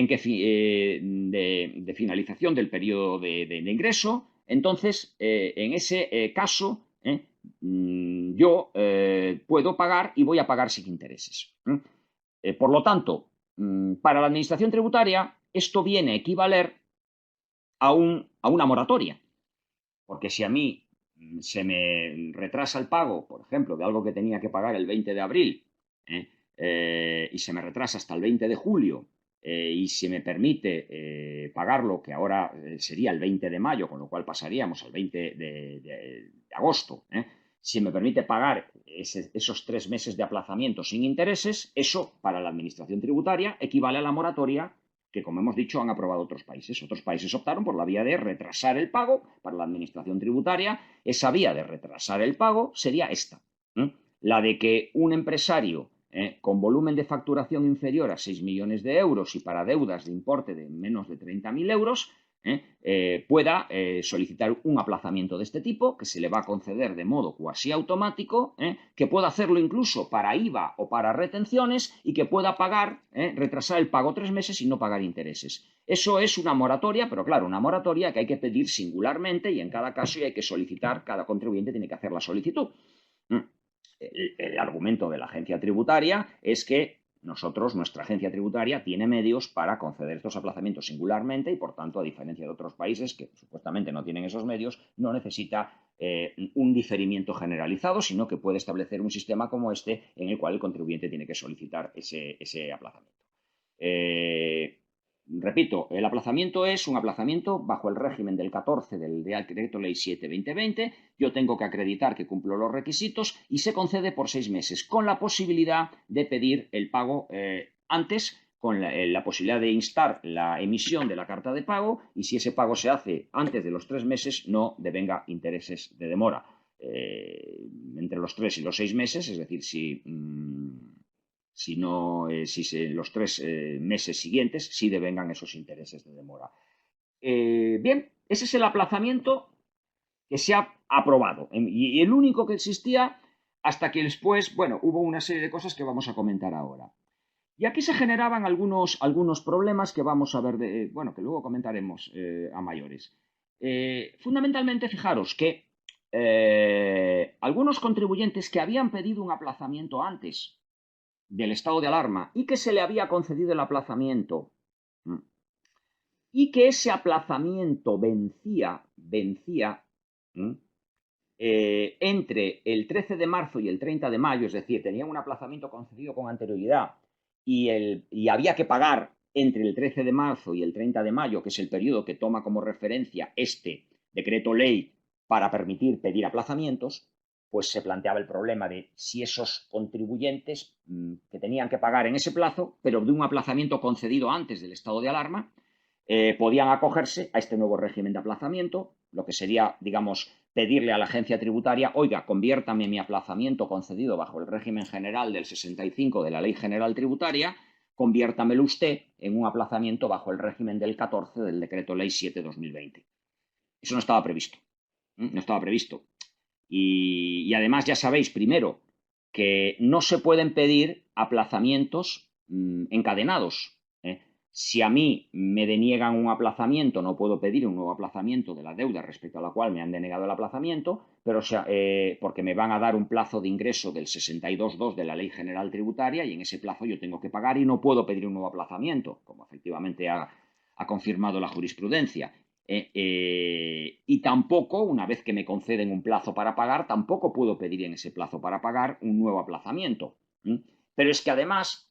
A: que de finalización del periodo de ingreso, entonces en ese caso yo puedo pagar y voy a pagar sin intereses. Por lo tanto, para la Administración Tributaria esto viene a equivaler a una moratoria. Porque si a mí se me retrasa el pago, por ejemplo, de algo que tenía que pagar el 20 de abril y se me retrasa hasta el 20 de julio y se me permite pagarlo, que ahora sería el 20 de mayo, con lo cual pasaríamos al 20 de agosto, si me permite pagar esos 3 meses de aplazamiento sin intereses, eso para la Administración Tributaria equivale a la moratoria que, como hemos dicho, han aprobado otros países. Otros países optaron por la vía de retrasar el pago para la administración tributaria. Esa vía de retrasar el pago sería esta, la de que un empresario con volumen de facturación inferior a 6 millones de euros y para deudas de importe de menos de 30.000 euros pueda solicitar un aplazamiento de este tipo, que se le va a conceder de modo cuasi automático, que pueda hacerlo incluso para IVA o para retenciones y que pueda pagar, retrasar el pago 3 meses y no pagar intereses. Eso es una moratoria, pero claro, una moratoria que hay que pedir singularmente y en cada caso y hay que solicitar, cada contribuyente tiene que hacer la solicitud. El argumento de la agencia tributaria es que nuestra agencia tributaria tiene medios para conceder estos aplazamientos singularmente y, por tanto, a diferencia de otros países que supuestamente no tienen esos medios, no necesita un diferimiento generalizado, sino que puede establecer un sistema como este en el cual el contribuyente tiene que solicitar ese aplazamiento. Repito, el aplazamiento es un aplazamiento bajo el régimen del 14 del Decreto Ley 7/2020. Yo tengo que acreditar que cumplo los requisitos y se concede por 6 meses, con la posibilidad de pedir el pago antes, con la posibilidad de instar la emisión de la carta de pago y si ese pago se hace antes de los 3 meses no devenga intereses de demora. Entre los 3 y los 6 meses, es decir, si los 3 meses siguientes sí devengan esos intereses de demora. Bien, ese es el aplazamiento que se ha aprobado y el único que existía hasta que después, bueno, hubo una serie de cosas que vamos a comentar ahora. Y aquí se generaban algunos problemas que vamos a ver, que luego comentaremos a mayores. Fundamentalmente, fijaros que algunos contribuyentes que habían pedido un aplazamiento antes del estado de alarma y que se le había concedido el aplazamiento y que ese aplazamiento vencía entre el 13 de marzo y el 30 de mayo, es decir, tenían un aplazamiento concedido con anterioridad y había que pagar entre el 13 de marzo y el 30 de mayo, que es el periodo que toma como referencia este decreto ley para permitir pedir aplazamientos, pues se planteaba el problema de si esos contribuyentes que tenían que pagar en ese plazo, pero de un aplazamiento concedido antes del estado de alarma, podían acogerse a este nuevo régimen de aplazamiento, lo que sería, digamos, pedirle a la agencia tributaria, oiga, conviértame mi aplazamiento concedido bajo el régimen general del 65 de la Ley General Tributaria, conviértamelo usted en un aplazamiento bajo el régimen del 14 del Decreto Ley 7/2020. Eso no estaba previsto. No estaba previsto. Y además ya sabéis, primero, que no se pueden pedir aplazamientos encadenados. Si a mí me deniegan un aplazamiento, no puedo pedir un nuevo aplazamiento de la deuda respecto a la cual me han denegado el aplazamiento, pero porque me van a dar un plazo de ingreso del 62.2 de la Ley General Tributaria y en ese plazo yo tengo que pagar y no puedo pedir un nuevo aplazamiento, como efectivamente ha confirmado la jurisprudencia. Y tampoco, una vez que me conceden un plazo para pagar, tampoco puedo pedir en ese plazo para pagar un nuevo aplazamiento. Pero es que además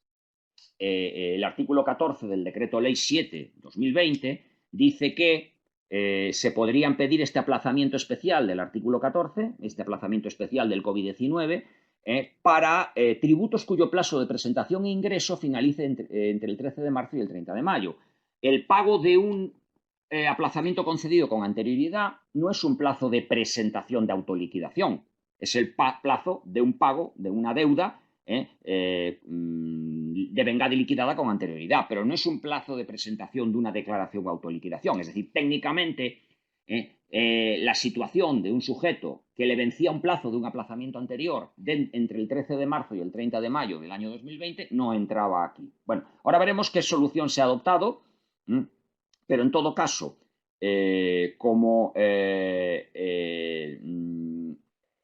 A: el artículo 14 del Decreto Ley 7/2020 dice que se podrían pedir este aplazamiento especial del artículo 14, este aplazamiento especial del COVID-19, para tributos cuyo plazo de presentación e ingreso finalice entre el 13 de marzo y el 30 de mayo. El pago de un aplazamiento concedido con anterioridad no es un plazo de presentación de autoliquidación, es el plazo de un pago de una deuda devengada y liquidada con anterioridad, pero no es un plazo de presentación de una declaración de autoliquidación. Es decir, técnicamente la situación de un sujeto que le vencía un plazo de un aplazamiento anterior entre el 13 de marzo y el 30 de mayo del año 2020 no entraba aquí. Bueno, ahora veremos qué solución se ha adoptado. Pero en todo caso, como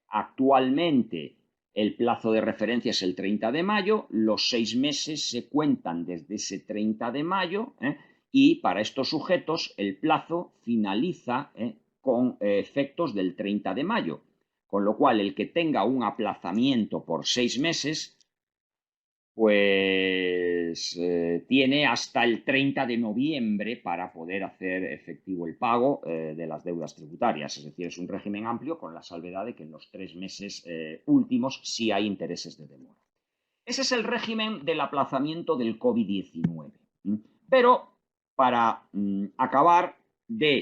A: actualmente el plazo de referencia es el 30 de mayo, los 6 meses se cuentan desde ese 30 de mayo y para estos sujetos el plazo finaliza con efectos del 30 de mayo. Con lo cual, el que tenga un aplazamiento por 6 meses pues tiene hasta el 30 de noviembre para poder hacer efectivo el pago de las deudas tributarias. Es decir, es un régimen amplio con la salvedad de que en los 3 meses últimos sí hay intereses de demora. Ese es el régimen del aplazamiento del COVID-19. Pero para acabar de